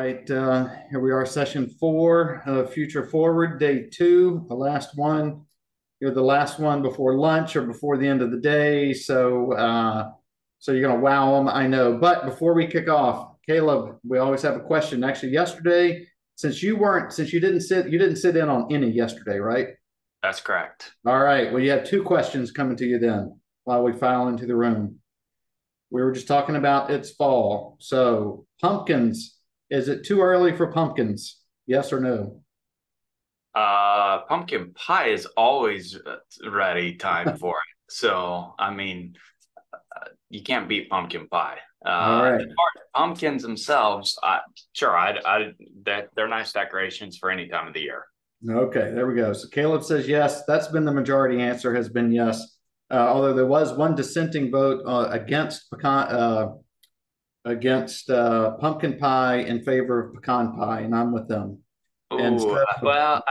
right, here we are, session 4 of Future Forward, day 2, the last one. You're the last one before lunch or before the end of the day, so you're gonna wow them, I know. But before we kick off, Caleb, we always have a question. Actually, yesterday, since you didn't sit in on any yesterday, right? That's correct. All right. Well, you have 2 questions coming to you then while we file into the room. We were just talking about it's fall, so pumpkins. Is it too early for pumpkins? Yes or no? Pumpkin pie is always ready time for it. So, I mean, you can't beat pumpkin pie. All As right. far as pumpkins themselves, sure, they're nice decorations for any time of the year. Okay, there we go. So Caleb says yes. That's been the majority answer, has been yes. Although there was one dissenting vote against pumpkin pie in favor of pecan pie, and I'm with them. And Oh, so, well,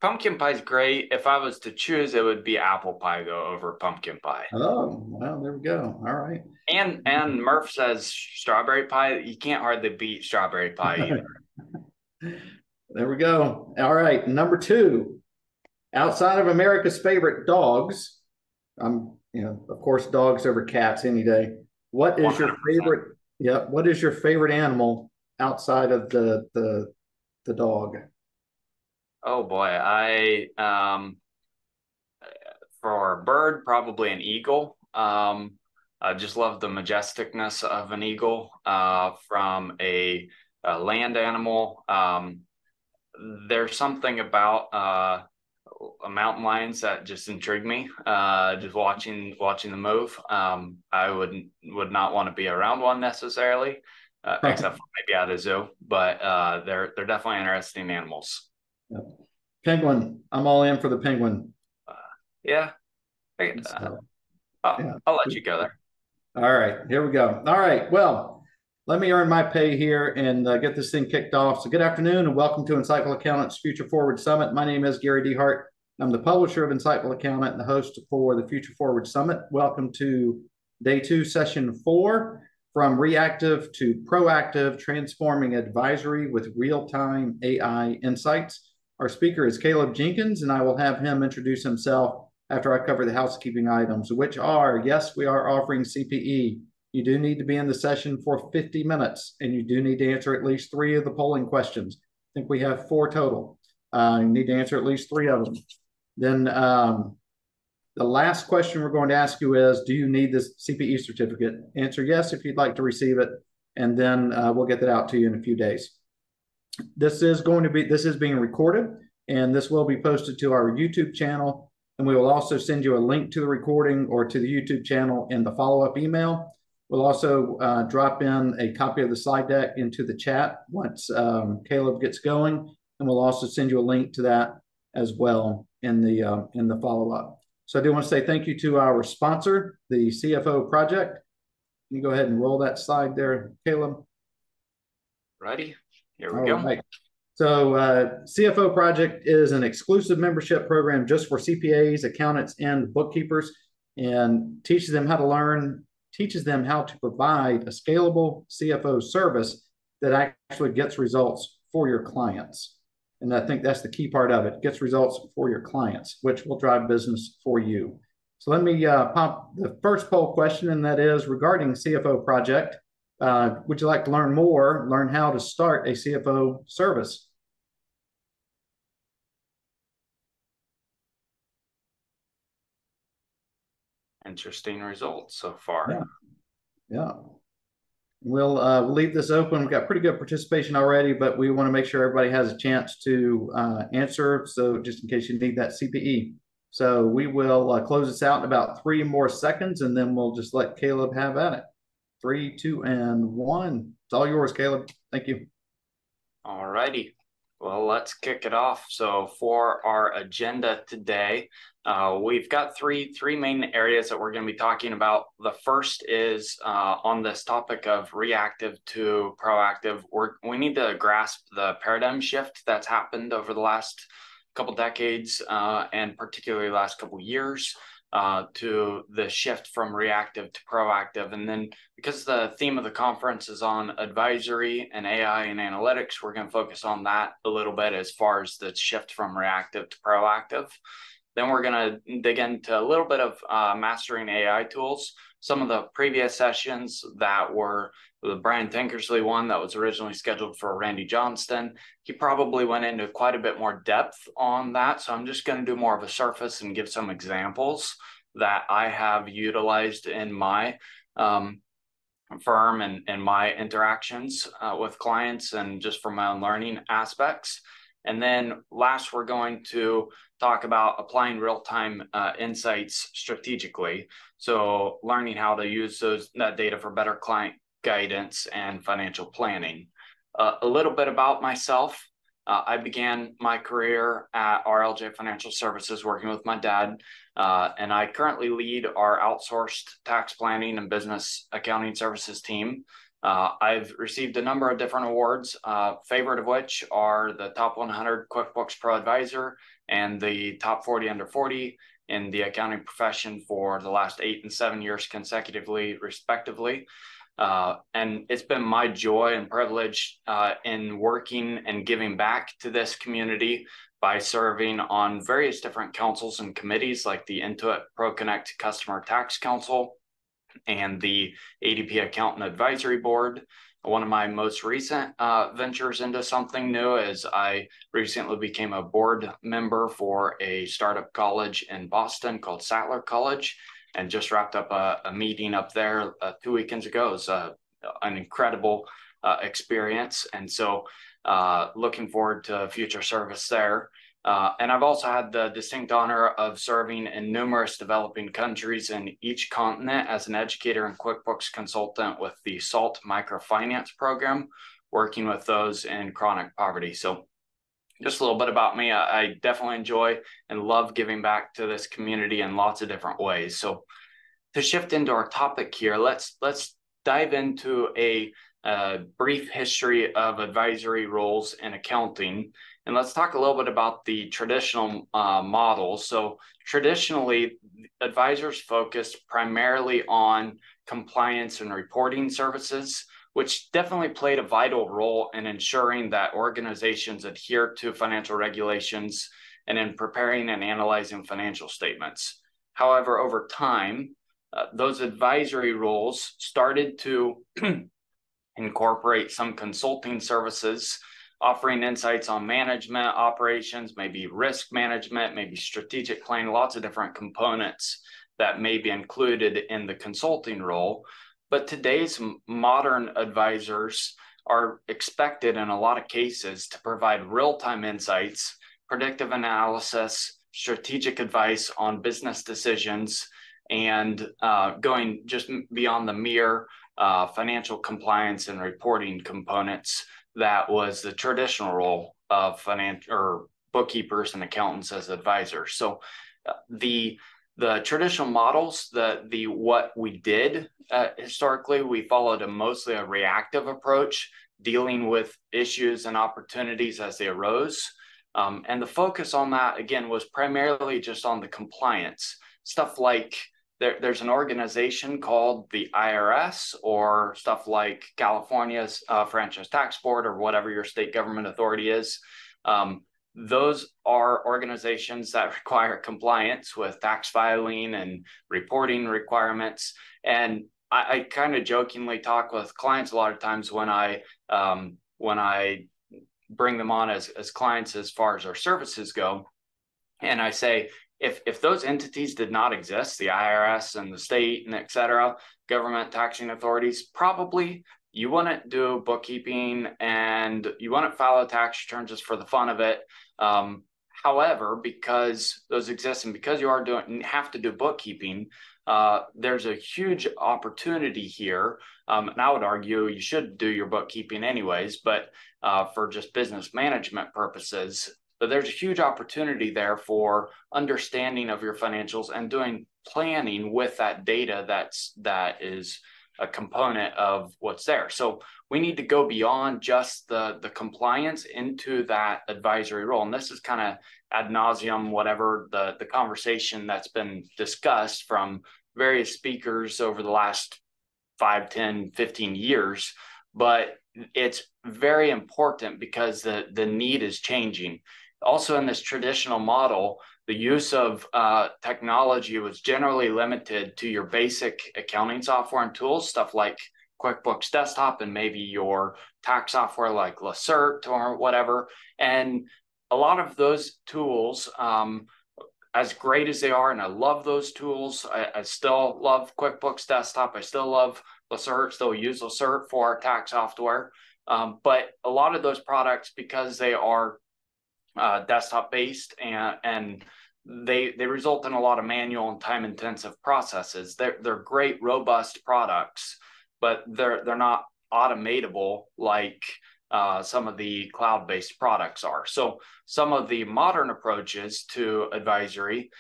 pumpkin pie is great. If I was to choose, it would be apple pie though over pumpkin pie. oh, well, there we go. All right. And Murph says strawberry pie. You can't hardly beat strawberry pie either. There we go. All right. Number 2, outside of America's favorite dogs, of course, dogs over cats any day. What is your 100%. favorite? Yeah. What is your favorite animal outside of the dog? Oh boy, for a bird, probably an eagle. I just love the majesticness of an eagle. From a land animal, there's something about mountain lions that just intrigue me. Just watching them move. I would not want to be around one necessarily, except for maybe at a zoo. But they're definitely interesting animals. Yep. Penguin. I'm all in for the penguin. Uh, yeah, So, yeah. I'll let you go there. All right, here we go. All right, well, let me earn my pay here and get this thing kicked off. So good afternoon and welcome to Insightful Accountants Future Forward Summit. My name is Gary DeHart. I'm the publisher of Insightful Accountant and the host for the Future Forward Summit. Welcome to day 2, session 4, from reactive to proactive, transforming advisory with real-time AI insights. Our speaker is Caleb Jenkins, and I will have him introduce himself after I cover the housekeeping items, which are, yes, we are offering CPE. You do need to be in the session for 50 minutes, and you do need to answer at least 3 of the polling questions. I think we have 4 total. You need to answer at least 3 of them. Then the last question we're going to ask you is, do you need this CPE certificate? Answer yes if you'd like to receive it, and then we'll get that out to you in a few days. This is being recorded, and this will be posted to our YouTube channel. And we will also send you a link to the recording or to the YouTube channel in the follow-up email. We'll also drop in a copy of the slide deck into the chat once Caleb gets going. And we'll also send you a link to that as well in the follow-up. So I do want to say thank you to our sponsor, the CFO Project. Can you go ahead and roll that slide there, Caleb? Ready? Here we All go. right. So CFO Project is an exclusive membership program just for CPAs, accountants, and bookkeepers, and teaches them how to provide a scalable CFO service that actually gets results for your clients. And I think that's the key part of it, gets results for your clients, which will drive business for you. So let me pop the first poll question, and that is regarding CFO Project. Would you like to learn more, learn how to start a CFO service? Interesting results so far. Yeah. Yeah. We'll leave this open. We've got pretty good participation already, but we want to make sure everybody has a chance to answer. So just in case you need that CPE. So we will close this out in about 3 more seconds, and then we'll just let Caleb have at it. 3, 2, and 1. It's all yours, Caleb. Thank you. All righty. Well, let's kick it off. So for our agenda today, we've got three main areas that we're going to be talking about. The first is on this topic of reactive to proactive. We need to grasp the paradigm shift that's happened over the last couple decades and particularly last couple years. to the shift from reactive to proactive. And then because the theme of the conference is on advisory and AI and analytics, we're going to focus on that a little bit as far as the shift from reactive to proactive. Then we're going to dig into a little bit of mastering AI tools. Some of the previous sessions that were the Brian Tinkersley one that was originally scheduled for Randy Johnston, he probably went into quite a bit more depth on that. So I'm just going to do more of a surface and give some examples that I have utilized in my firm and my interactions with clients and just from my own learning aspects. And then last, we're going to talk about applying real-time insights strategically. So learning how to use that data for better client guidance and financial planning. A little bit about myself. I began my career at RLJ Financial Services working with my dad, and I currently lead our outsourced tax planning and business accounting services team. I've received a number of different awards, favorite of which are the top 100 QuickBooks Pro Advisor and the top 40 under 40 in the accounting profession for the last 8 and 7 years consecutively, respectively. And it's been my joy and privilege in working and giving back to this community by serving on various different councils and committees like the Intuit ProConnect Customer Tax Council and the ADP Accountant Advisory Board. One of my most recent ventures into something new is I recently became a board member for a startup college in Boston called Sattler College, and just wrapped up a meeting up there 2 weekends ago. It was an incredible experience. And so looking forward to future service there. And I've also had the distinct honor of serving in numerous developing countries in each continent as an educator and QuickBooks consultant with the SALT microfinance program, working with those in chronic poverty. So just a little bit about me. I definitely enjoy and love giving back to this community in lots of different ways. So to shift into our topic here, let's dive into a brief history of advisory roles in accounting. And let's talk a little bit about the traditional models. So traditionally, advisors focused primarily on compliance and reporting services, which definitely played a vital role in ensuring that organizations adhere to financial regulations and in preparing and analyzing financial statements. However, over time, those advisory roles started to incorporate some consulting services, offering insights on management, operations, maybe risk management, maybe strategic planning, lots of different components that may be included in the consulting role. But today's modern advisors are expected in a lot of cases to provide real-time insights, predictive analysis, strategic advice on business decisions, and going just beyond the mere financial compliance and reporting components that was the traditional role of financial or bookkeepers and accountants as advisors. So the traditional models, what we did historically, we followed mostly a reactive approach, dealing with issues and opportunities as they arose. And the focus on that, again, was primarily just on the compliance. Stuff like there's an organization called the IRS, or stuff like California's Franchise Tax Board, or whatever your state government authority is. Those are organizations that require compliance with tax filing and reporting requirements. And I kind of jokingly talk with clients a lot of times when I bring them on as clients as far as our services go. And I say, if those entities did not exist, the IRS and the state and et cetera, government taxing authorities, probably you wouldn't do bookkeeping and you wouldn't file a tax return just for the fun of it. However, because those exist and because you have to do bookkeeping, there's a huge opportunity here. And I would argue you should do your bookkeeping anyways, but for just business management purposes. But there's a huge opportunity there for understanding of your financials and doing planning with that data that is a component of what's there. So we need to go beyond just the compliance into that advisory role. And this is kind of ad nauseum, whatever the conversation that's been discussed from various speakers over the last 5, 10, 15 years. But it's very important because the need is changing. Also, in this traditional model, the use of technology was generally limited to your basic accounting software and tools, stuff like QuickBooks Desktop and maybe your tax software like Lacert or whatever. And a lot of those tools, as great as they are, and I love those tools, I still love QuickBooks Desktop. I still love Lacert, still use Lacert for our tax software. But a lot of those products, because they are desktop based and they result in a lot of manual and time intensive processes. They're great, robust products, but they're not automatable like some of the cloud-based products are. So some of the modern approaches to advisory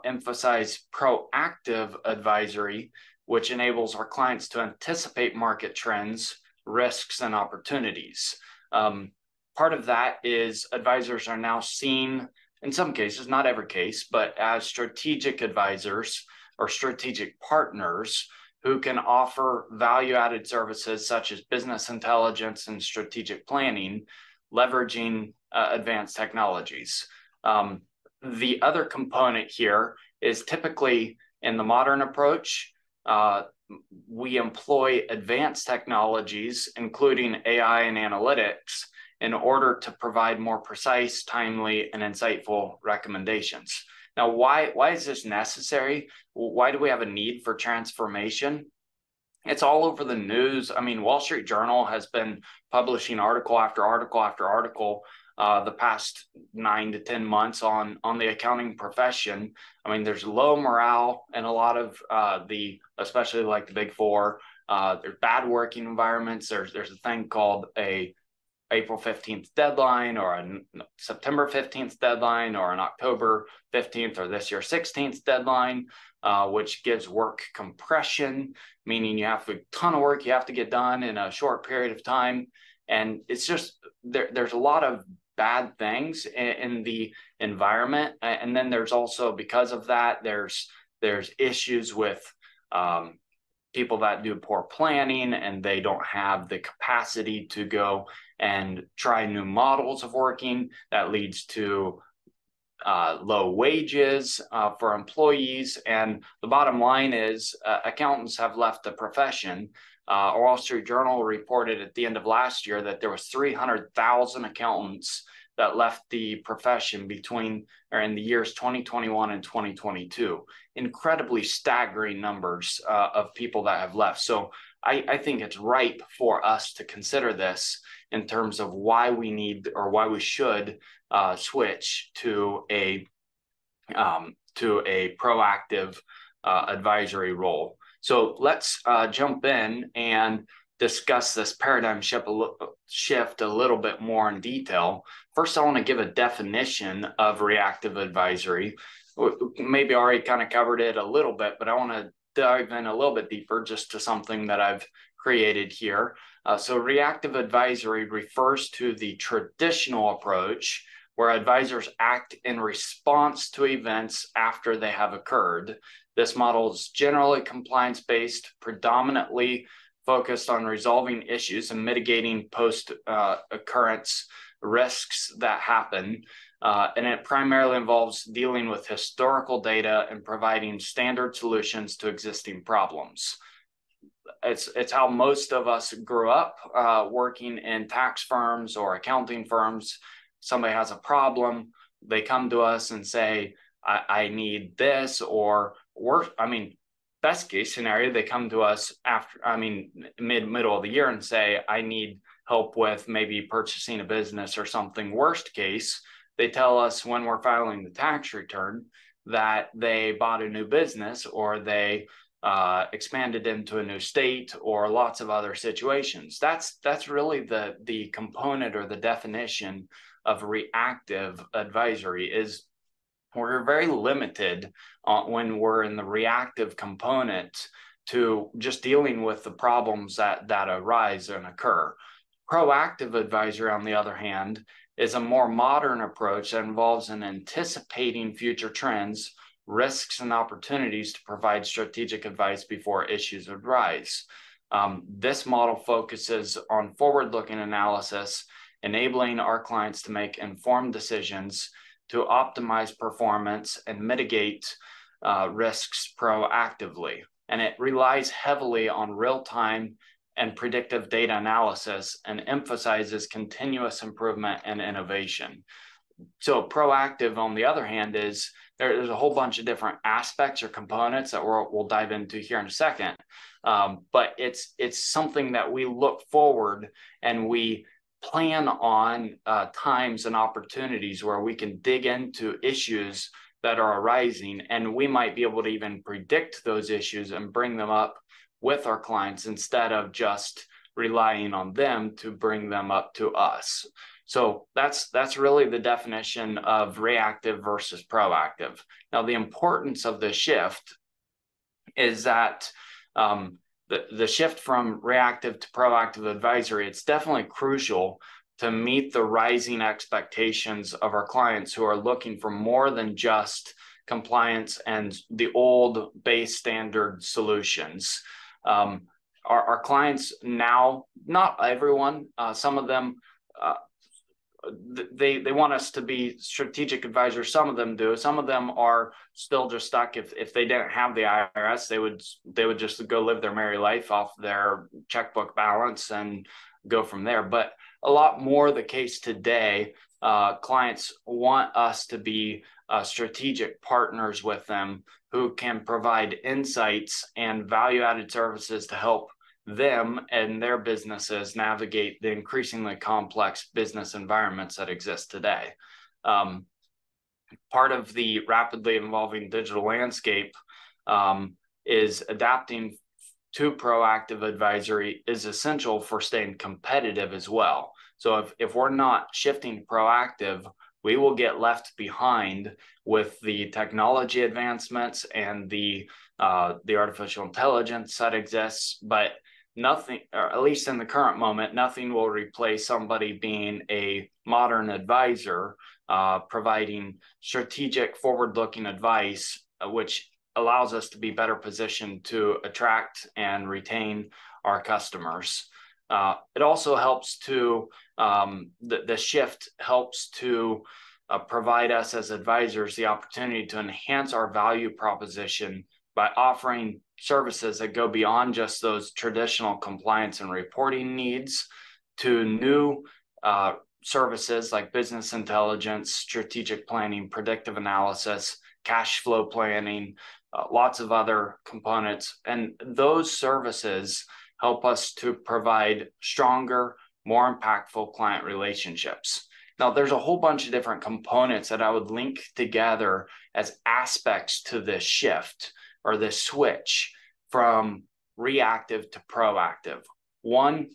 emphasize proactive advisory, which enables our clients to anticipate market trends, risks, and opportunities. Part of that is advisors are now seen, in some cases, not every case, but as strategic advisors or strategic partners who can offer value-added services such as business intelligence and strategic planning, leveraging advanced technologies. The other component here is typically in the modern approach, we employ advanced technologies, including AI and analytics, in order to provide more precise, timely, and insightful recommendations. Now, why is this necessary? Why do we have a need for transformation? It's all over the news. I mean, Wall Street Journal has been publishing article after article after article the past 9 to 10 months on the accounting profession. I mean, there's low morale in a lot of especially like the Big Four. There's bad working environments. There's a thing called a April 15th deadline or a September 15th deadline or an October 15th or this year 16th deadline, which gives work compression, meaning you have a ton of work you have to get done in a short period of time. And it's just, there's a lot of bad things in the environment. And then there's also, because of that, there's issues with people that do poor planning and they don't have the capacity to go and try new models of working. That leads to low wages for employees. And the bottom line is accountants have left the profession. Wall Street Journal reported at the end of last year that there was 300,000 accountants that left the profession in the years 2021 and 2022. Incredibly staggering numbers of people that have left. So I think it's ripe for us to consider this in terms of why we need or why we should switch to a proactive advisory role. So let's jump in and discuss this paradigm shift a little bit more in detail. First, I want to give a definition of reactive advisory. Maybe already kind of covered it a little bit, but I want to dive in a little bit deeper just to something that I've created here. So reactive advisory refers to the traditional approach where advisors act in response to events after they have occurred. This model is generally compliance-based, predominantly focused on resolving issues and mitigating post-occurrence risks that happen. And it primarily involves dealing with historical data and providing standard solutions to existing problems. It's how most of us grew up working in tax firms or accounting firms. Somebody has a problem, they come to us and say, I need this, or worse, best case scenario, they come to us middle of the year and say, I need help with maybe purchasing a business or something. Worst case, they tell us when we're filing the tax return that they bought a new business or they expanded into a new state or lots of other situations. That's really the component or the definition of reactive advisory. Is we're very limited when we're in the reactive component to just dealing with the problems that arise and occur. Proactive advisory, on the other hand, is a more modern approach that involves in anticipating future trends, risks, and opportunities to provide strategic advice before issues arise. This model focuses on forward-looking analysis, enabling our clients to make informed decisions to optimize performance and mitigate risks proactively. And it relies heavily on real-time and predictive data analysis and emphasizes continuous improvement and innovation. So proactive, on the other hand, is there's a whole bunch of different aspects or components that we'll dive into here in a second. But it's something that we look forward and we plan on times and opportunities where we can dig into issues that are arising, and we might be able to even predict those issues and bring them up with our clients instead of just relying on them to bring them up to us. So that's really the definition of reactive versus proactive. Now, the importance of the shift is that the shift from reactive to proactive advisory, it's definitely crucial to meet the rising expectations of our clients who are looking for more than just compliance and the old base standard solutions. Our clients now, not everyone, some of them, they want us to be strategic advisors. Some of them do. Some of them are still just stuck. If they didn't have the IRS, they would just go live their merry life off their checkbook balance and go from there. But a lot more the case today, clients want us to be strategic partners with them who can provide insights and value-added services to help them and their businesses navigate the increasingly complex business environments that exist today. Part of the rapidly evolving digital landscape is adapting to proactive advisory is essential for staying competitive as well. So if we're not shifting to proactive, we will get left behind with the technology advancements and the artificial intelligence that exists, but nothing, or at least in the current moment, nothing will replace somebody being a modern advisor, providing strategic forward-looking advice, which allows us to be better positioned to attract and retain our customers. It also helps to, the shift helps to provide us as advisors the opportunity to enhance our value proposition by offering services that go beyond just those traditional compliance and reporting needs to new services like business intelligence, strategic planning, predictive analysis, cash flow planning, lots of other components. And those services help us to provide stronger, more impactful client relationships. Now, there's a whole bunch of different components that I would link together as aspects to this shift or this switch from reactive to proactive. One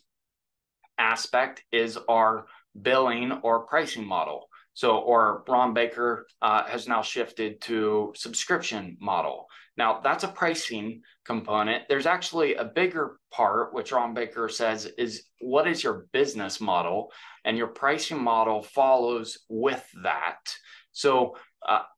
aspect is our billing or pricing model. Or Ron Baker has now shifted to subscription model. Now, that's a pricing component. There's actually a bigger part, which Ron Baker says is what is your business model? And your pricing model follows with that. So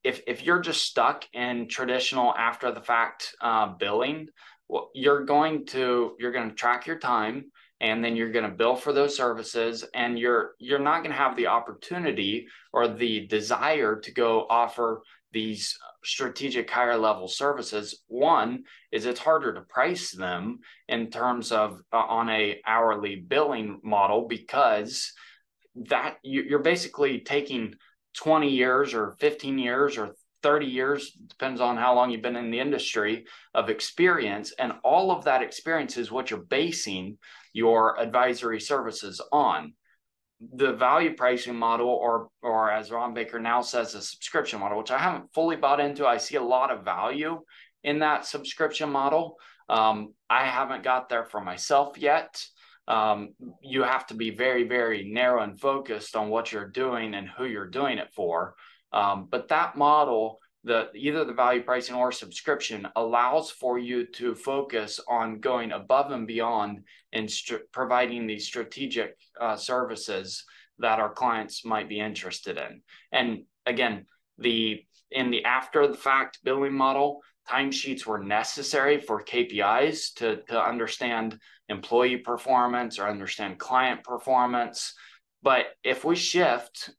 if you're just stuck in traditional after the fact billing, well, you're going to track your time, and then you're going to bill for those services, and you're not going to have the opportunity or the desire to go offer these strategic higher level services. One is it's harder to price them in terms of on a hourly billing model, because that you're basically taking 20 years or 15 years or 30 years, depends on how long you've been in the industry, of experience. And all of that experience is what you're basing your advisory services on. The value pricing model, or as Ron Baker now says, a subscription model, which I haven't fully bought into. I see a lot of value in that subscription model. I haven't got there for myself yet. You have to be very, very narrow and focused on what you're doing and who you're doing it for. But that model either the value pricing or subscription allows for you to focus on going above and beyond and providing these strategic services that our clients might be interested in. And again, in the after the fact billing model, timesheets were necessary for KPIs to understand employee performance or understand client performance. But if we shift,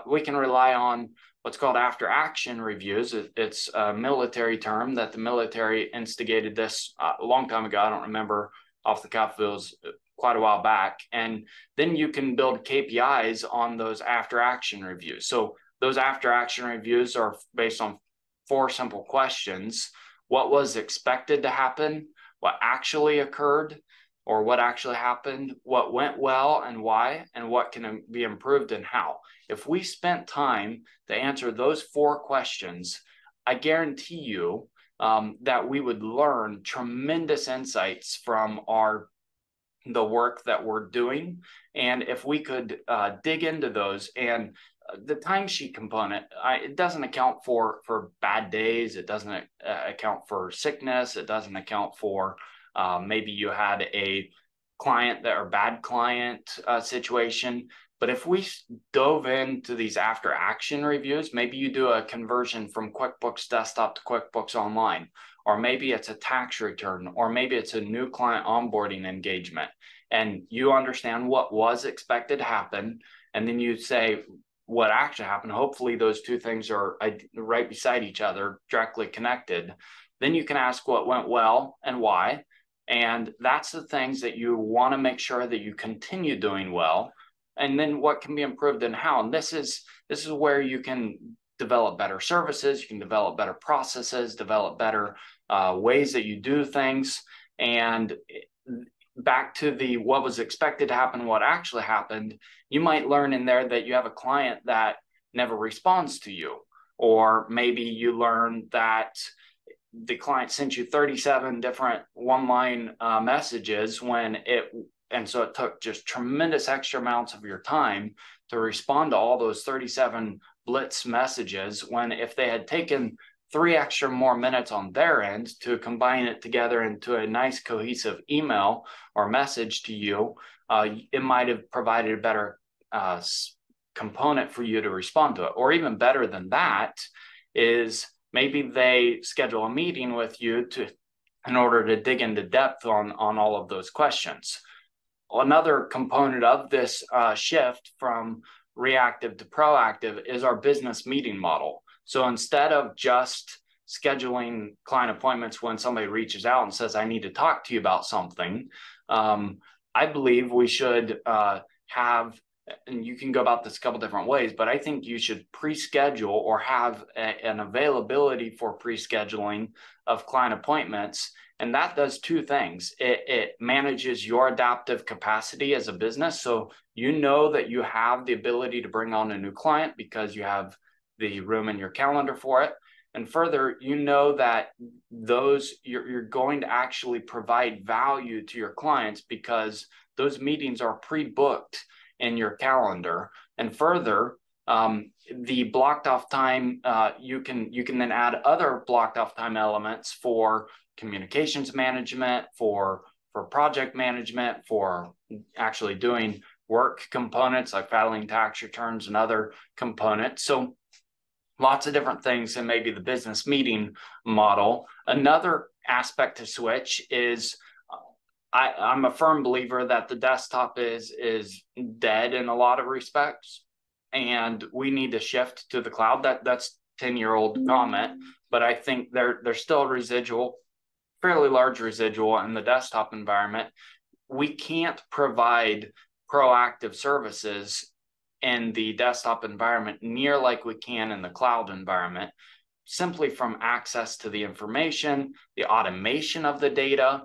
we can rely on what's called after action reviews. It's a military term that the military instigated this a long time ago. I don't remember off the cuff, it was quite a while back. And then you can build KPIs on those after action reviews. So those after action reviews are based on 4 simple questions. What was expected to happen? What actually occurred? Or what actually happened? What went well and why? And what can be improved and how? If we spent time to answer those 4 questions, I guarantee you that we would learn tremendous insights from the work that we're doing. And if we could dig into those, and the timesheet component, it doesn't account for bad days. It doesn't account for sickness. It doesn't account for maybe you had a client or bad client situation. But if we dove into these after action reviews, maybe you do a conversion from QuickBooks Desktop to QuickBooks Online, or maybe it's a tax return, or maybe it's a new client onboarding engagement, and you understand what was expected to happen, and then you say what actually happened. Hopefully those 2 things are right beside each other, directly connected. Then you can ask what went well and why. And that's the things that you want to make sure that you continue doing well. And then what can be improved and how. And this is where you can develop better services, you can develop better processes, develop better ways that you do things. And back to what was expected to happen, what actually happened, you might learn in there that you have a client that never responds to you. Or maybe you learn that the client sent you 37 different one-line messages and so it took just tremendous extra amounts of your time to respond to all those 37 blitz messages, when if they had taken 3 extra more minutes on their end to combine it together into a nice cohesive email or message to you, it might have provided a better component for you to respond to it. Or even better than that is maybe they schedule a meeting with you in order to dig into depth on all of those questions. Another component of this shift from reactive to proactive is our business meeting model. So instead of just scheduling client appointments when somebody reaches out and says, I need to talk to you about something, I believe we should have, and you can go about this a couple different ways, but I think you should pre-schedule or have an availability for pre-scheduling of client appointments. And that does 2 things. It manages your adaptive capacity as a business. So you know that you have the ability to bring on a new client because you have the room in your calendar for it. And further, you know that you're going to actually provide value to your clients because those meetings are pre-booked in your calendar. And further, the blocked off time, you can then add other blocked off time elements for communications management, for project management, for actually doing work components like filing tax returns and other components. So lots of different things in maybe the business meeting model. Another aspect to switch is I'm a firm believer that the desktop is dead in a lot of respects, and we need to shift to the cloud. That's 10-year-old comment, but I think there's still a residual, fairly large residual in the desktop environment. We can't provide proactive services in the desktop environment near like we can in the cloud environment, simply from access to the information, the automation of the data,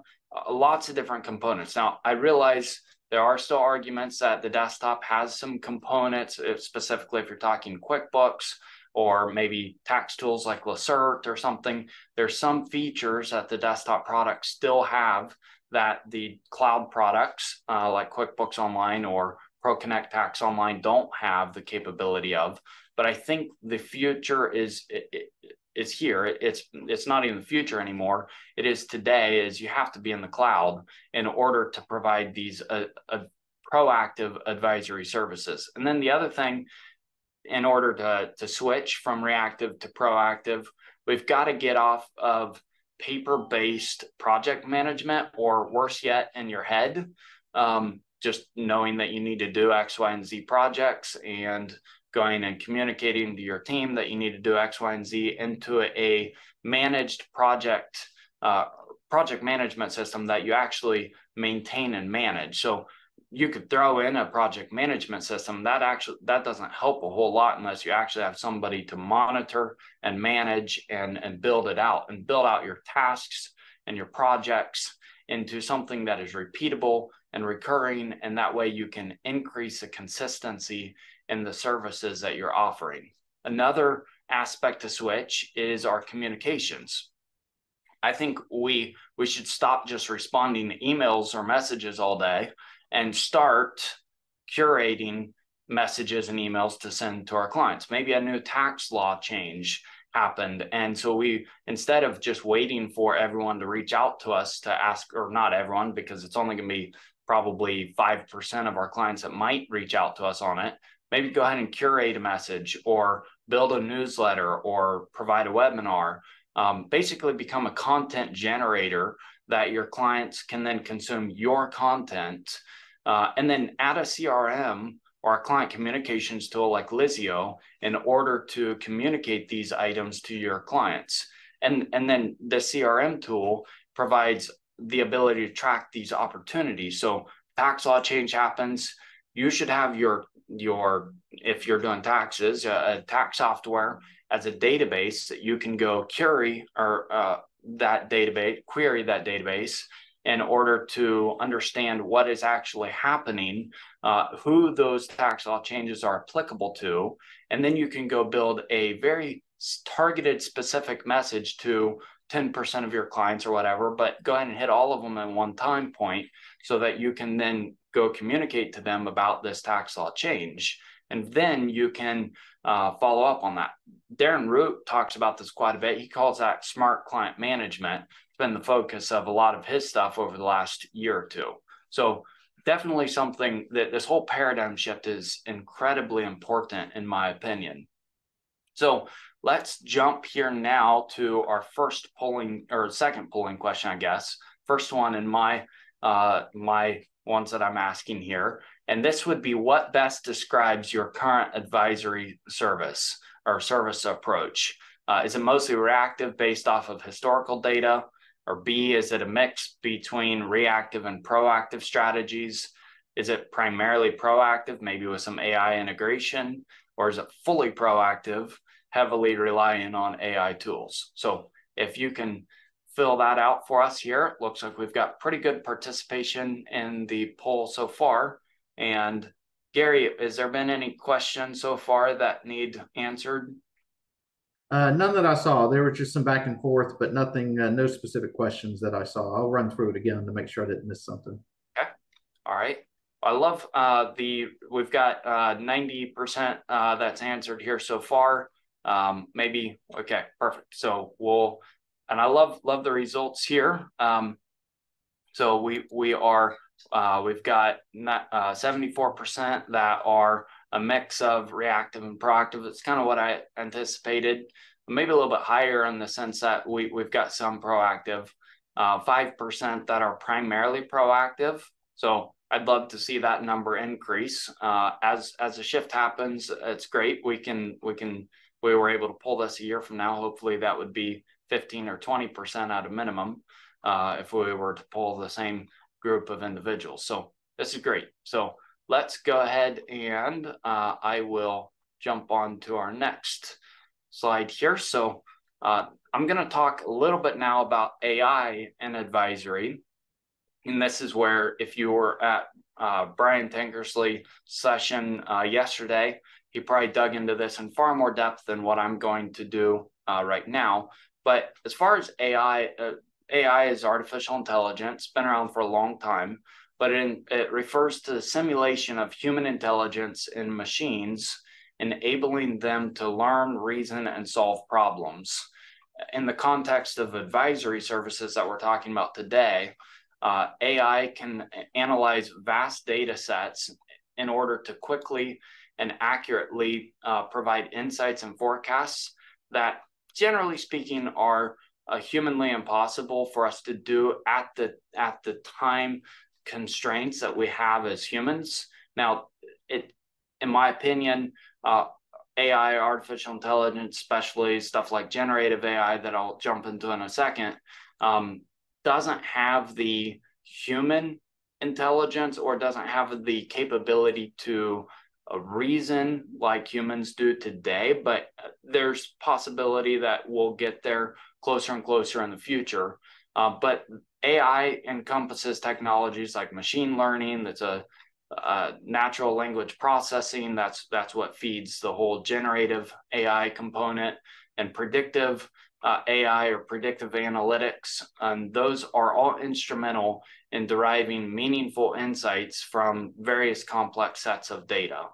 lots of different components. Now, I realize there are still arguments that the desktop has some components, specifically if you're talking QuickBooks or maybe tax tools like Lacert or something. There's some features that the desktop products still have that the cloud products like QuickBooks Online or ProConnect Tax Online don't have the capability of. But I think the future is is here. It's not even the future anymore. It is today. Is you have to be in the cloud in order to provide these proactive advisory services. And then the other thing, in order to switch from reactive to proactive, we've got to get off of paper-based project management, or worse yet, in your head. Just knowing that you need to do X, Y, and Z projects, and going and communicating to your team that you need to do X, Y, and Z, into a managed project management system that you actually maintain and manage. So you could throw in a project management system that doesn't help a whole lot unless you actually have somebody to monitor and manage and build it out, and build out your tasks and your projects into something that is repeatable and recurring, and that way you can increase the consistency in the services that you're offering. Another aspect to switch is our communications. I think we should stop just responding to emails or messages all day and start curating messages and emails to send to our clients. Maybe a new tax law change happened, and so we, instead of just waiting for everyone to reach out to us to ask, or not everyone, because it's only going to be probably 5% of our clients that might reach out to us on it, maybe go ahead and curate a message, or build a newsletter, or provide a webinar. Basically become a content generator that your clients can then consume your content, and then add a CRM or a client communications tool like Lizio in order to communicate these items to your clients. And then the CRM tool provides the ability to track these opportunities. So tax law change happens, you should have your if you're doing taxes, a tax software as a database that you can go query that database in order to understand what is actually happening, who those tax law changes are applicable to, and then you can go build a very targeted, specific message to 10% of your clients or whatever, but go ahead and hit all of them at one time point so that you can then go communicate to them about this tax law change. And then you can follow up on that. Darren Root talks about this quite a bit. He calls that smart client management. It's been the focus of a lot of his stuff over the last year or two. So definitely something that this whole paradigm shift is incredibly important, in my opinion. So let's jump here now to our second polling question, I guess. First one in my ones that I'm asking here. And this would be, what best describes your current advisory service or service approach? Is it mostly reactive based off of historical data? Or B, is it a mix between reactive and proactive strategies? Is it primarily proactive, maybe with some AI integration? Or is it fully proactive, heavily relying on AI tools? So if you can fill that out for us here, it looks like we've got pretty good participation in the poll so far. And Gary, has there been any questions so far that need answered? None that I saw. There were just some back and forth, but nothing, no specific questions that I saw. I'll run through it again to make sure I didn't miss something. Okay. All right. I love we've got 90% that's answered here so far. Maybe, okay, perfect. So and I love the results here. So we've got 74% that are a mix of reactive and proactive. It's kind of what I anticipated, maybe a little bit higher in the sense that we've got some proactive, 5% that are primarily proactive. So I'd love to see that number increase. As a shift happens, it's great. We were able to pull this a year from now. Hopefully that would be 15 or 20% at a minimum if we were to pull the same group of individuals. So this is great. So let's go ahead and I will jump on to our next slide here. So I'm going to talk a little bit now about AI and advisory. And this is where, if you were at Brian Tankersley's session yesterday, he probably dug into this in far more depth than what I'm going to do right now. But as far as AI is artificial intelligence, been around for a long time, but it refers to the simulation of human intelligence in machines, enabling them to learn, reason, and solve problems. in the context of advisory services that we're talking about today, AI can analyze vast data sets in order to quickly and accurately provide insights and forecasts that, generally speaking, are humanly impossible for us to do at the time constraints that we have as humans. Now, in my opinion, AI, artificial intelligence, especially stuff like generative AI that I'll jump into in a second, doesn't have the human intelligence or doesn't have the capability to reason like humans do today, but there's possibility that we'll get there closer and closer in the future. But AI encompasses technologies like machine learning, that's a natural language processing, that's what feeds the whole generative AI component, and predictive AI or predictive analytics. Those are all instrumental in deriving meaningful insights from various complex sets of data.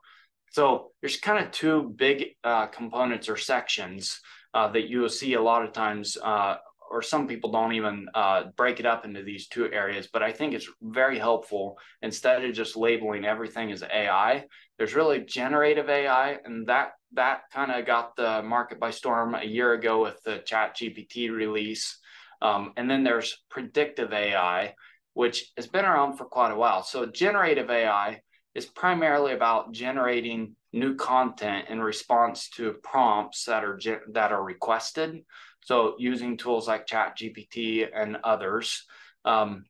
So there's kind of two big components or sections that you will see a lot of times, or some people don't even break it up into these two areas, but I think it's very helpful. Instead of just labeling everything as AI, there's really generative AI, and that kind of got the market by storm a year ago with the ChatGPT release. And then there's predictive AI, which has been around for quite a while. So generative AI is primarily about generating new content in response to prompts that are requested. So using tools like ChatGPT and others, and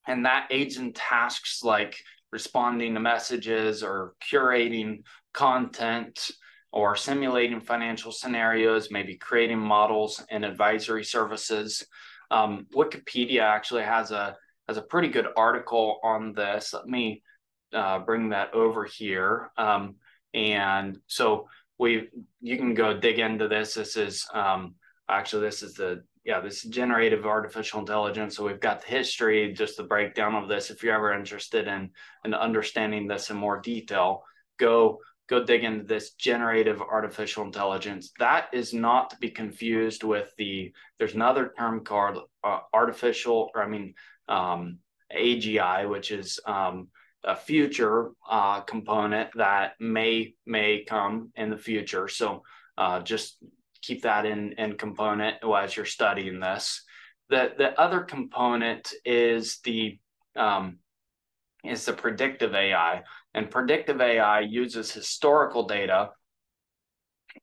that aids in tasks like responding to messages or curating content or simulating financial scenarios, maybe creating models and advisory services. Wikipedia actually has a pretty good article on this. Let me bring that over here. And so you can go dig into this. This is this is generative artificial intelligence. So we've got the history, just the breakdown of this. If you're ever interested in understanding this in more detail, go dig into this generative artificial intelligence. That is not to be confused with there's another term called AGI, which is a future component that may come in the future. So just keep that in component as you're studying this. The other component is the predictive AI, and predictive AI uses historical data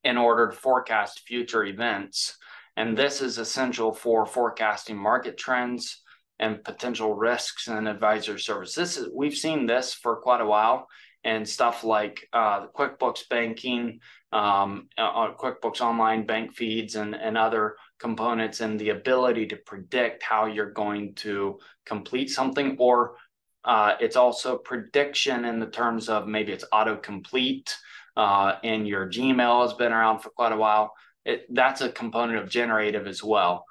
in order to forecast future events, and this is essential for forecasting market trends and potential risks in advisory service. We've seen this for quite a while, and stuff like QuickBooks banking, QuickBooks online bank feeds, and other components, and the ability to predict how you're going to complete something, or it's also prediction in the terms of maybe it's autocomplete, and your Gmail has been around for quite a while. That's a component of generative as well.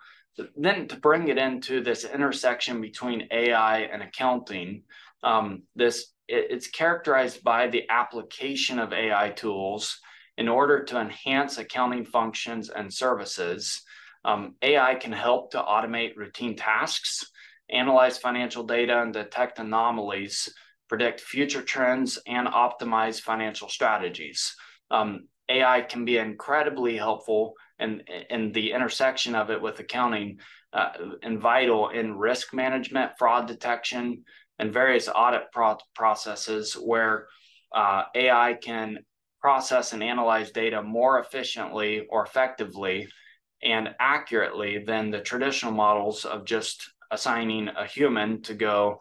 Then to bring it into this intersection between AI and accounting, it's characterized by the application of AI tools in order to enhance accounting functions and services. AI can help to automate routine tasks, analyze financial data and detect anomalies, predict future trends, and optimize financial strategies. AI can be incredibly helpful in the intersection of it with accounting, and vital in risk management, fraud detection, and various audit processes where AI can process and analyze data more efficiently or effectively and accurately than the traditional models of just assigning a human to go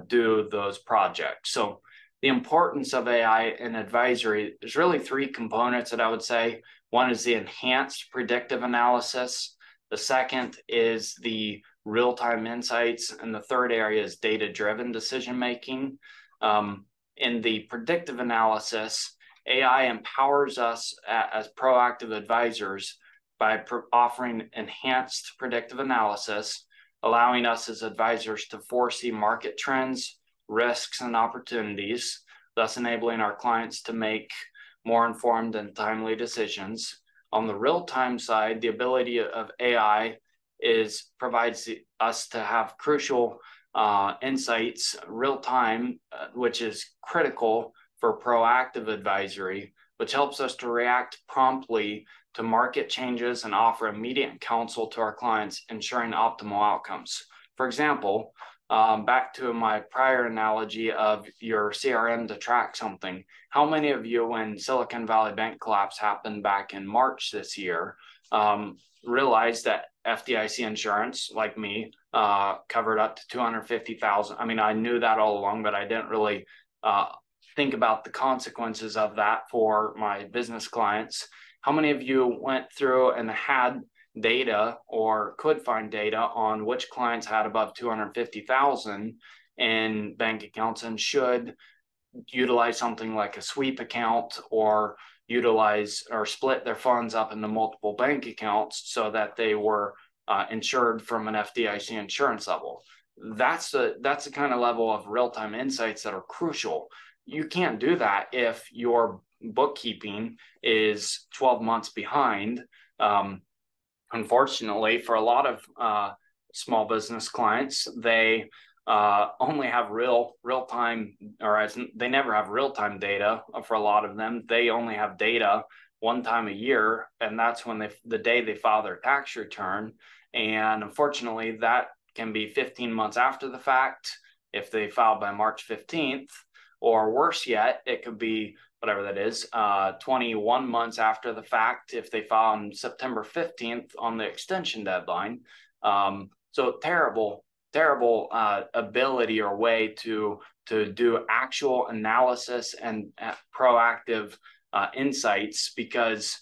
do those projects. So the importance of AI in advisory, there's really three components that I would say. One is the enhanced predictive analysis. The second is the real-time insights. And the third area is data-driven decision-making. In the predictive analysis, AI empowers us as proactive advisors by offering enhanced predictive analysis, allowing us as advisors to foresee market trends, risks, and opportunities, thus enabling our clients to make more informed and timely decisions. On the real-time side, the ability of AI provides us to have crucial insights real time, which is critical for proactive advisory, which helps us to react promptly to market changes and offer immediate counsel to our clients, ensuring optimal outcomes. For example, back to my prior analogy of your CRM to track something, how many of you, when Silicon Valley Bank collapse happened back in March this year, realized that FDIC insurance, like me, covered up to $250,000? I mean, I knew that all along, but I didn't really think about the consequences of that for my business clients. How many of you went through and had data or could find data on which clients had above 250,000 in bank accounts and should utilize something like a sweep account or utilize or split their funds up into multiple bank accounts so that they were insured from an FDIC insurance level? That's the kind of level of real-time insights that are crucial. You can't do that if your bookkeeping is 12 months behind. Unfortunately, for a lot of small business clients, they only have real-time, or they never have real-time data. For a lot of them, they only have data one time a year, and that's when the day they file their tax return. And unfortunately, that can be 15 months after the fact if they file by March 15th, or worse yet, it could be whatever that is, 21 months after the fact if they file on September 15th on the extension deadline. So terrible ability or way to do actual analysis and proactive insights because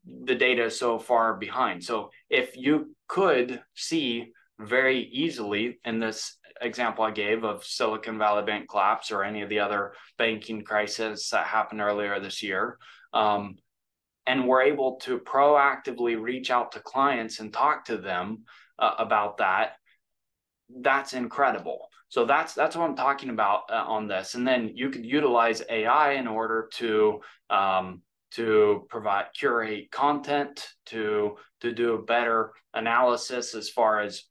the data is so far behind. So if you could see very easily in this example I gave of Silicon Valley Bank collapse or any of the other banking crises that happened earlier this year, and we're able to proactively reach out to clients and talk to them about that, that's incredible. So that's what I'm talking about on this. And then you could utilize AI in order to curate content, to do a better analysis as far as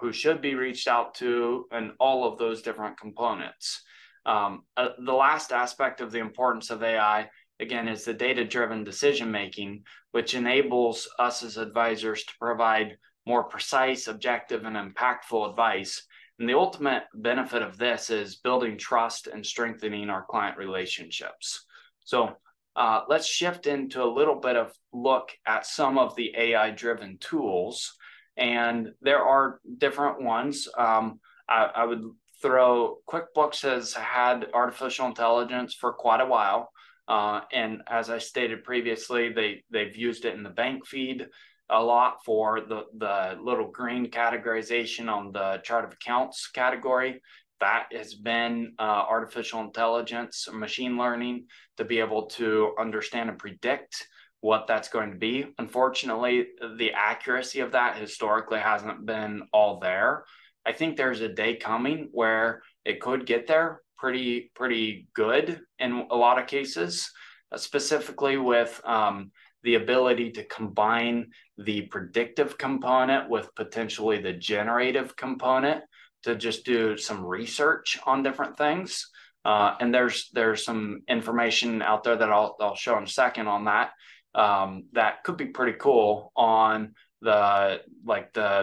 who should be reached out to, and all of those different components. The last aspect of the importance of AI, again, is the data-driven decision-making, which enables us as advisors to provide more precise, objective, and impactful advice. And the ultimate benefit of this is building trust and strengthening our client relationships. So let's shift into a little bit of look at some of the AI-driven tools. And there are different ones. I would throw QuickBooks has had artificial intelligence for quite a while. And as I stated previously, they've used it in the bank feed a lot for the little green categorization on the chart of accounts category. That has been artificial intelligence, machine learning, to be able to understand and predict what that's going to be. Unfortunately, the accuracy of that historically hasn't been all there. I think there's a day coming where it could get there pretty good in a lot of cases, specifically with the ability to combine the predictive component with potentially the generative component to just do some research on different things. And there's some information out there that I'll show in a second on that, that could be pretty cool on the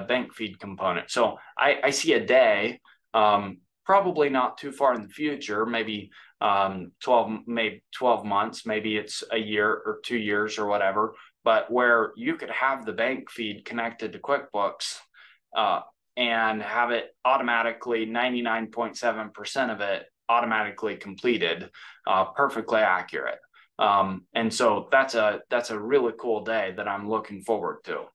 bank feed component. So I see a day, probably not too far in the future, maybe 12 months, maybe it's a year or 2 years or whatever, but where you could have the bank feed connected to QuickBooks and have it automatically, 99.7% of it automatically completed, perfectly accurate. And so that's a really cool day that I'm looking forward to.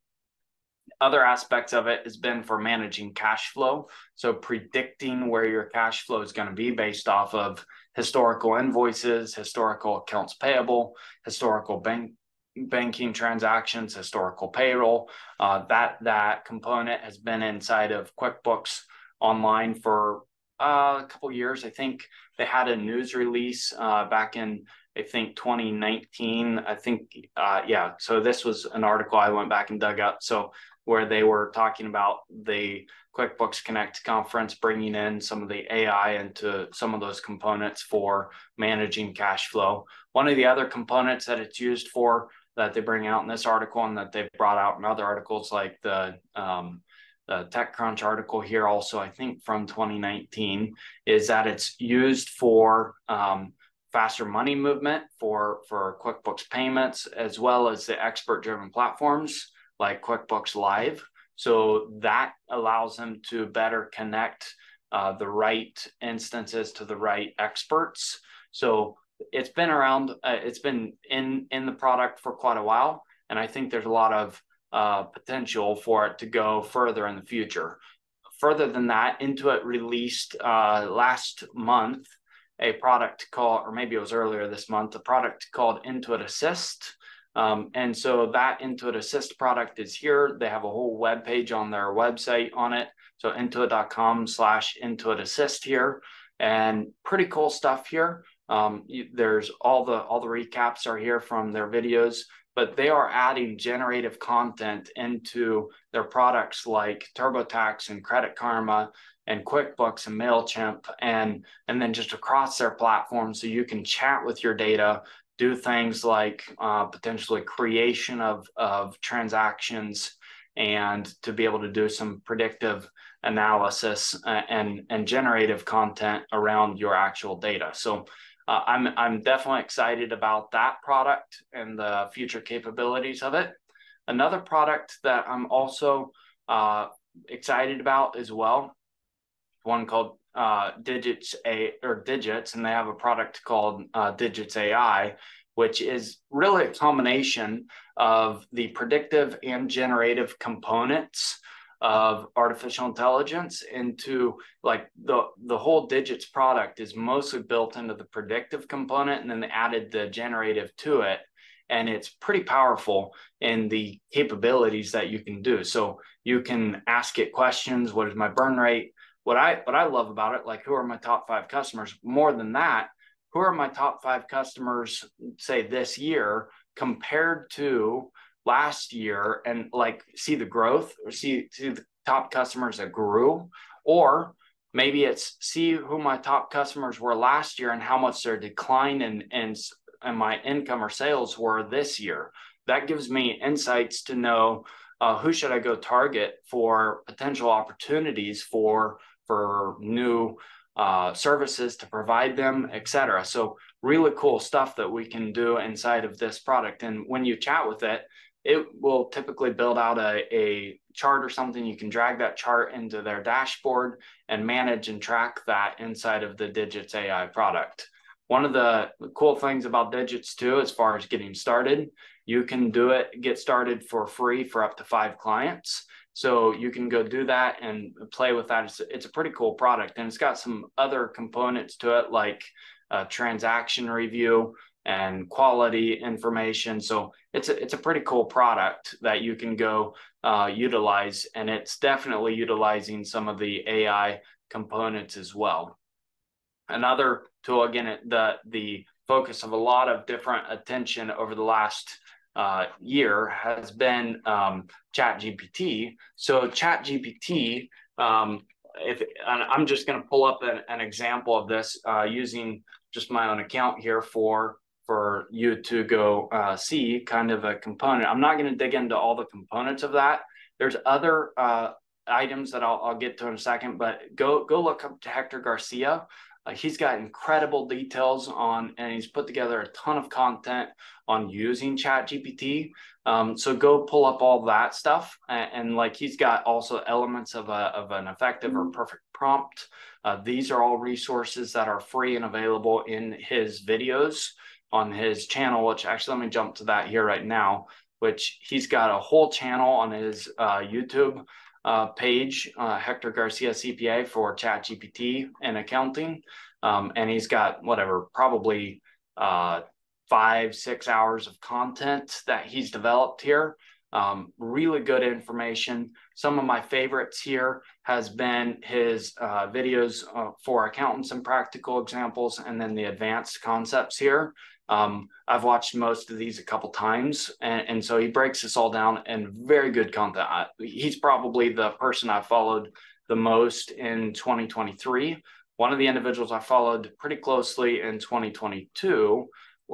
Other aspects of it has been for managing cash flow. So predicting where your cash flow is going to be based off of historical invoices, historical accounts payable, historical banking transactions, historical payroll. That component has been inside of QuickBooks Online for a couple years. I think they had a news release back in, I think, 2019. I think, yeah. So this was an article I went back and dug up. So where they were talking about the QuickBooks Connect conference, bringing in some of the AI into some of those components for managing cash flow. One of the other components that it's used for that they bring out in this article and that they've brought out in other articles like the TechCrunch article here also, I think from 2019, is that it's used for faster money movement for QuickBooks payments, as well as the expert-driven platforms like QuickBooks Live. So that allows them to better connect the right instances to the right experts. So it's been around, it's been in the product for quite a while, and I think there's a lot of potential for it to go further in the future. Further than that, Intuit released last month a product called, or maybe it was earlier this month, a product called Intuit Assist. And so that Intuit Assist product is here. They have a whole web page on their website on it. So intuit.com/Intuit Assist here, and pretty cool stuff here. There's all the recaps are here from their videos, but they are adding generative content into their products like TurboTax and Credit Karma and QuickBooks and MailChimp, and then just across their platform, so you can chat with your data, do things like potentially creation of transactions, and to be able to do some predictive analysis and generative content around your actual data. So I'm definitely excited about that product and the future capabilities of it. Another product that I'm also excited about as well, one called Digits, and they have a product called Digits AI, which is really a combination of the predictive and generative components of artificial intelligence into, like, the whole Digits product is mostly built into the predictive component, and then they added the generative to it. And it's pretty powerful in the capabilities that you can do. So you can ask it questions. What is my burn rate? What I love about it, like, who are my top 5 customers? More than that, who are my top 5 customers, say, this year compared to last year, and like see the growth, or see the top customers that grew, or maybe it's see who my top customers were last year and how much their decline and my income or sales were this year. That gives me insights to know who should I go target for potential opportunities for new services to provide them, etc. So really cool stuff that we can do inside of this product. And when you chat with it, it will typically build out a chart or something. You can drag that chart into their dashboard and manage and track that inside of the Digits AI product. One of the cool things about Digits too, as far as getting started, you can get started for free for up to 5 clients. So you can go do that and play with that. It's a pretty cool product, and it's got some other components to it, like transaction review and quality information. So it's a pretty cool product that you can go utilize, and it's definitely utilizing some of the AI components as well. Another tool, again, the focus of a lot of different attention over the last year has been ChatGPT. So ChatGPT, I'm just going to pull up an example of this using just my own account here for you to go see kind of a component. I'm not going to dig into all the components of that. There's other items that I'll get to in a second, but go look up to Hector Garcia. He's got incredible details on, and he's put together a ton of content on using ChatGPT. So go pull up all that stuff, and like, he's got also elements of an effective or perfect prompt. These are all resources that are free and available in his videos on his channel, which actually, let me jump to that here right now, which he's got a whole channel on his YouTube page, Hector Garcia CPA, for ChatGPT and accounting. And he's got whatever, probably 5-6 hours of content that he's developed here. Really good information. Some of my favorites here has been his videos for accountants and practical examples, and then the advanced concepts here. I've watched most of these a couple times, and so he breaks this all down in very good content. He's probably the person I followed the most in 2023. One of the individuals I followed pretty closely in 2022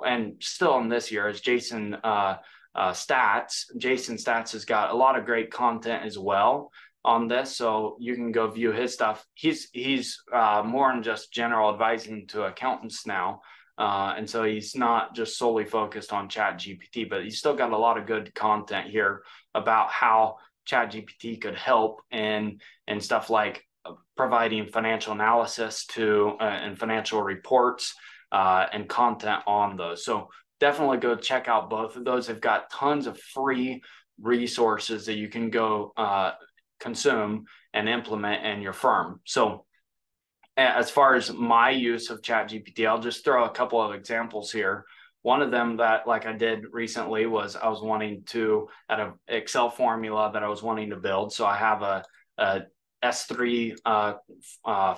and still in this year is Jason Stats. Jason Stats has got a lot of great content as well on this, so you can go view his stuff. He's more than just general advising to accountants now. And so he's not just solely focused on ChatGPT, but he's still got a lot of good content here about how ChatGPT could help in stuff like providing financial analysis to and financial reports and content on those. So definitely go check out both of those. They've got tons of free resources that you can go consume and implement in your firm. So as far as my use of ChatGPT, I'll just throw a couple of examples here. One of them that, like I did recently, was I was wanting to, at an Excel formula that I was wanting to build. So I have a S3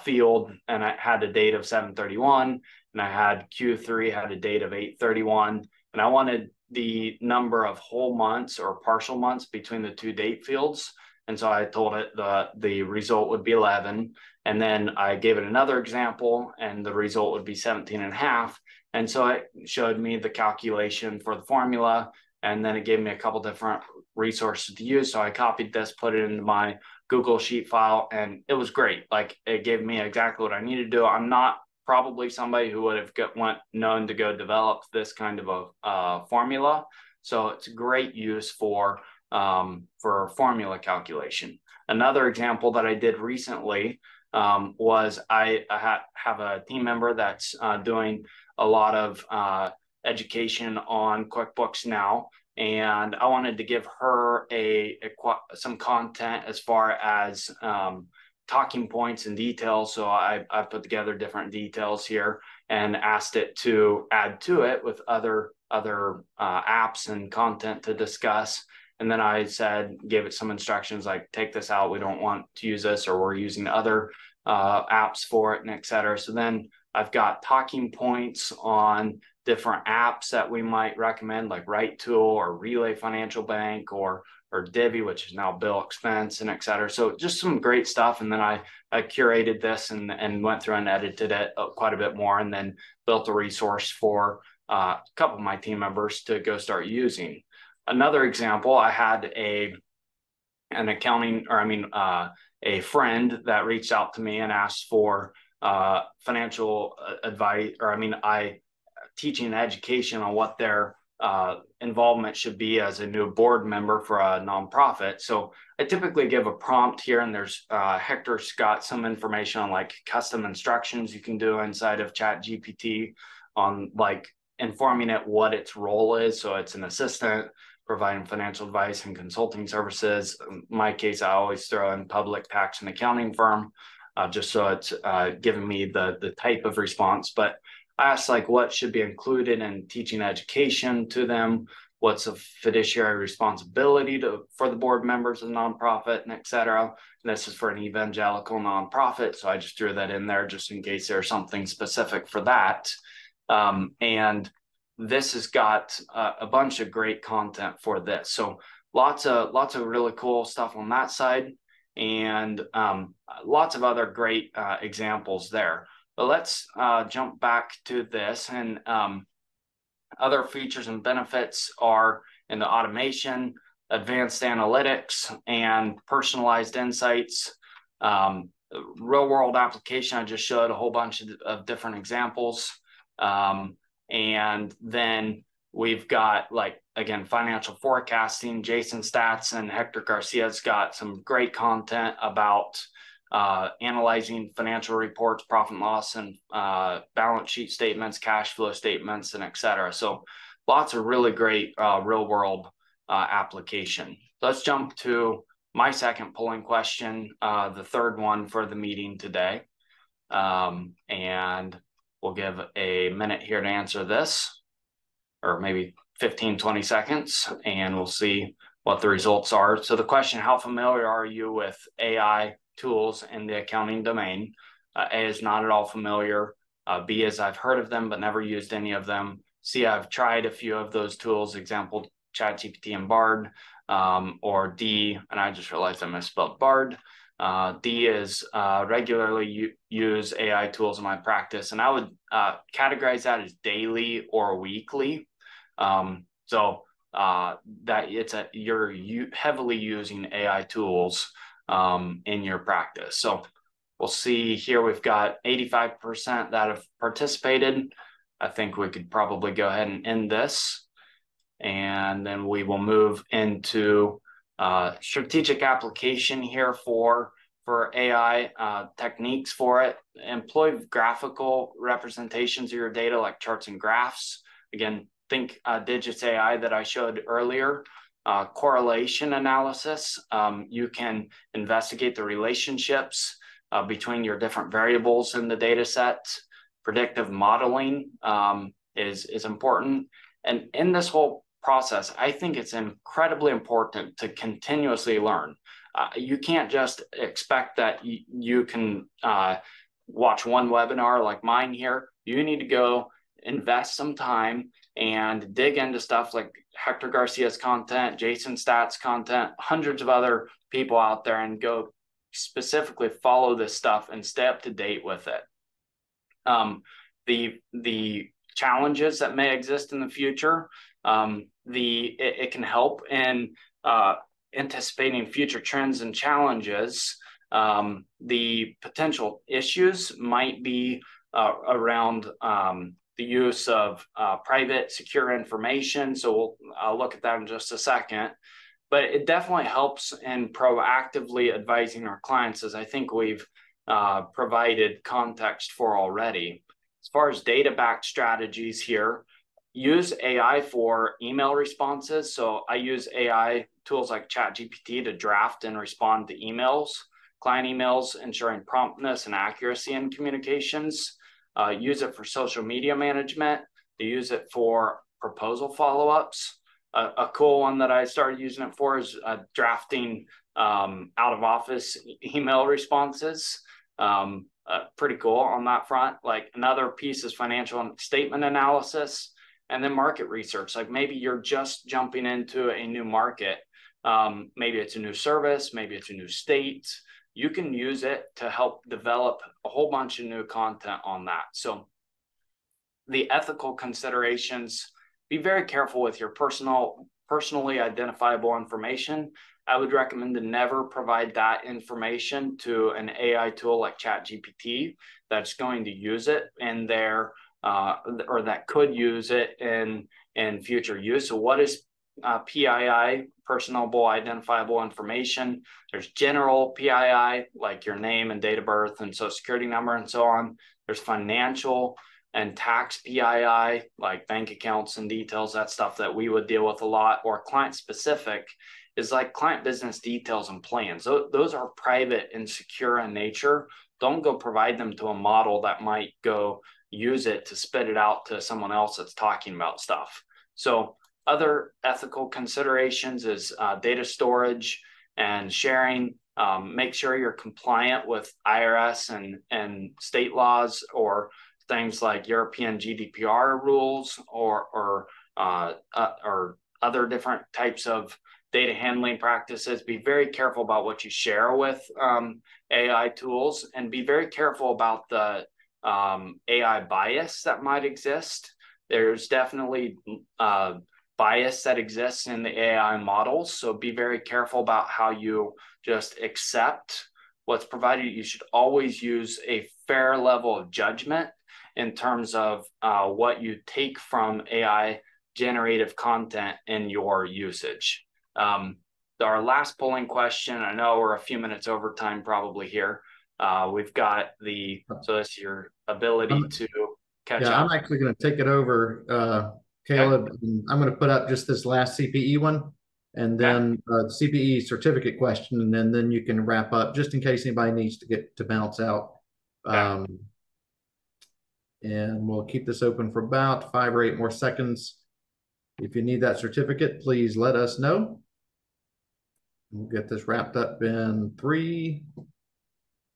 field, and I had a date of 7/31, and I had Q3 had a date of 8/31, and I wanted the number of whole months or partial months between the two date fields. And so I told it the result would be 11. And then I gave it another example, and the result would be 17 and a half. And so it showed me the calculation for the formula, and then it gave me a couple different resources to use. So I copied this, put it into my Google Sheet file, and it was great. Like, it gave me exactly what I needed to do. I'm not probably somebody who would have known to go develop this kind of a formula. So it's a great use for formula calculation. Another example that I did recently was I have a team member that's doing a lot of education on QuickBooks now, and I wanted to give her some content as far as talking points and details. So I put together different details here and asked it to add to it with other apps and content to discuss. And then I gave it some instructions like, take this out, we don't want to use this, or we're using other apps for it, and et cetera. So then I've got talking points on different apps that we might recommend, like Right Tool or Relay Financial Bank or Divvy, which is now Bill Expense, and et cetera. So just some great stuff. And then I curated this and went through and edited it quite a bit more, and then built a resource for a couple of my team members to go start using. Another example, I had a friend that reached out to me and asked for financial advice, teaching education on what their involvement should be as a new board member for a nonprofit. So I typically give a prompt here, and there's Hector's got some information on like custom instructions you can do inside of ChatGPT on like informing it what its role is. So it's an assistant providing financial advice and consulting services. In my case, I always throw in public tax and accounting firm, just so it's giving me the type of response. But I asked like what should be included in teaching education to them, what's a fiduciary responsibility for the board members of the nonprofit, and et cetera. And this is for an evangelical nonprofit, so I just threw that in there just in case there's something specific for that. And this has got a bunch of great content for this. So lots of really cool stuff on that side, and lots of other great examples there. But let's jump back to this, and other features and benefits are in the automation, advanced analytics, and personalized insights. Real world application, I just showed a whole bunch of different examples. And then we've got, like, again, financial forecasting. Jason Stats and Hector Garcia's got some great content about analyzing financial reports, profit and loss, and balance sheet statements, cash flow statements, and et cetera. So lots of really great real world application. Let's jump to my second polling question, the third one for the meeting today. And we'll give a minute here to answer this, or maybe 15, 20 seconds, and we'll see what the results are. So the question, how familiar are you with AI tools in the accounting domain? A is not at all familiar. B is I've heard of them, but never used any of them. C, I've tried a few of those tools, example, ChatGPT and Bard. Or D, and I just realized I misspelled Bard. D is regularly use AI tools in my practice, and I would categorize that as daily or weekly. So that you're heavily using AI tools in your practice. So we'll see here, we've got 85% that have participated. I think we could probably go ahead and end this, and then we will move into strategic application here for AI techniques for it. Employ graphical representations of your data like charts and graphs. Again, think Digits AI that I showed earlier. Correlation analysis. You can investigate the relationships between your different variables in the data set. Predictive modeling is important. And in this whole process, I think it's incredibly important to continuously learn. You can't just expect that you can watch one webinar like mine here. You need to go invest some time and dig into stuff like Hector Garcia's content, Jason Statt's content, hundreds of other people out there, and go specifically follow this stuff and stay up to date with it. The challenges that may exist in the future, it can help in anticipating future trends and challenges. The potential issues might be around the use of private, secure information. So I'll look at that in just a second. But it definitely helps in proactively advising our clients, as I think we've provided context for already. As far as data-backed strategies here, use AI for email responses. So I use AI tools like ChatGPT to draft and respond to emails, client emails, ensuring promptness and accuracy in communications. Use it for social media management. To use it for proposal follow-ups. A cool one that I started using it for is drafting out of office email responses. Pretty cool on that front. Like, another piece is financial statement analysis, and then market research. Like, maybe you're just jumping into a new market. Maybe it's a new service, maybe it's a new state. You can use it to help develop a whole bunch of new content on that. So the ethical considerations, be very careful with your personally identifiable information. I would recommend to never provide that information to an AI tool like ChatGPT that's going to use it in their, or that could use it in future use. So what is PII, personable identifiable information? There's general PII, like your name and date of birth and social security number and so on. There's financial and tax PII, like bank accounts and details, that stuff that we would deal with a lot. Or client specific is like client business details and plans. So those are private and secure in nature. Don't go provide them to a model that might go use it to spit it out to someone else that's talking about stuff. So other ethical considerations is data storage and sharing. Make sure you're compliant with IRS and state laws, or things like European GDPR rules, or other different types of data handling practices. Be very careful about what you share with AI tools, and be very careful about the AI bias that might exist. There's definitely bias that exists in the AI models. So be very careful about how you just accept what's provided. You should always use a fair level of judgment in terms of what you take from AI generative content in your usage. Our last polling question, I know we're a few minutes over time probably here. We've got so that's your ability to catch up. I'm actually going to take it over, Caleb. Okay. I'm going to put up just this last CPE one, and then the CPE certificate question, and then you can wrap up, just in case anybody needs to get to bounce out. Okay. And we'll keep this open for about 5 or 8 more seconds. If you need that certificate, please let us know. We'll get this wrapped up in 3,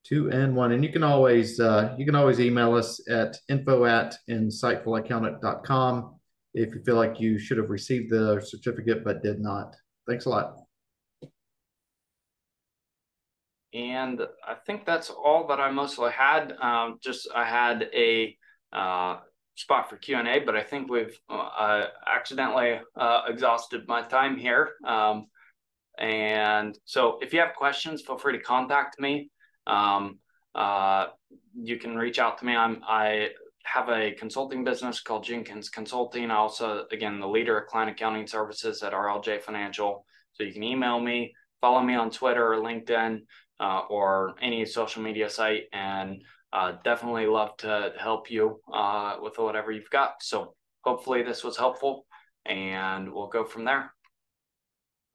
2, and 1. And you can always email us at info@insightfulaccountant.com if you feel like you should have received the certificate but did not. Thanks a lot. And I think that's all that I mostly had. I had a spot for Q&A, but I think we've accidentally exhausted my time here. And so if you have questions, feel free to contact me. You can reach out to me. I have a consulting business called Jenkins Consulting. I also, again, the leader of client accounting services at RLJ Financial. So you can email me, follow me on Twitter or LinkedIn, or any social media site, and definitely love to help you with whatever you've got. So hopefully this was helpful, and we'll go from there.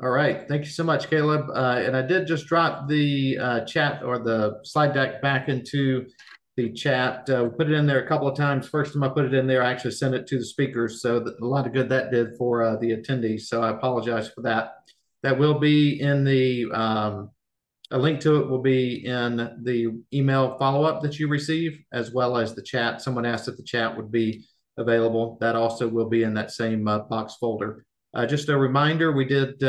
All right. Thank you so much, Caleb. And I did just drop the chat or the slide deck back into the chat. We put it in there a couple of times. First time I put it in there, I actually sent it to the speakers. So a lot of good that did for the attendees. So I apologize for that. That will be in the, a link to it will be in the email follow-up that you receive, as well as the chat. Someone asked if the chat would be available. That also will be in that same box folder. Just a reminder, we did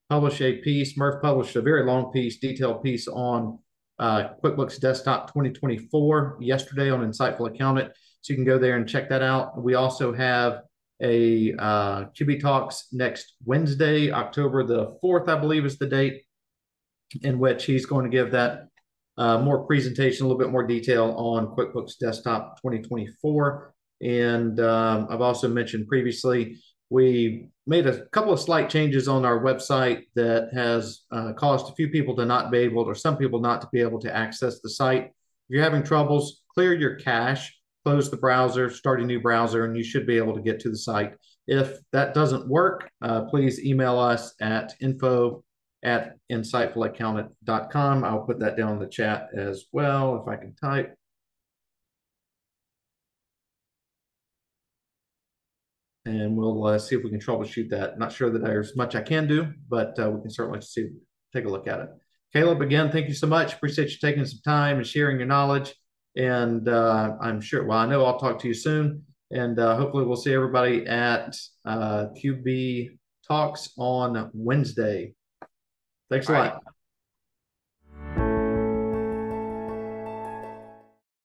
publish a piece. Murph published a very long piece, detailed piece on QuickBooks Desktop 2024 yesterday on Insightful Accountant. So you can go there and check that out. We also have a QB Talks next Wednesday, October the 4th, I believe is the date, in which he's going to give that more presentation, a little bit more detail on QuickBooks Desktop 2024. And I've also mentioned previously, we made a couple of slight changes on our website that has caused a few people to not be able, or some people not to be able to access the site. If you're having troubles, clear your cache, close the browser, start a new browser, and you should be able to get to the site. If that doesn't work, please email us at info@insightfulaccountant.com. I'll put that down in the chat as well if I can type. And we'll see if we can troubleshoot that. Not sure that there's much I can do, but we can certainly take a look at it. Caleb, again, thank you so much. Appreciate you taking some time and sharing your knowledge. And I'm sure, well, I know I'll talk to you soon. And hopefully we'll see everybody at QB Talks on Wednesday. Thanks a lot.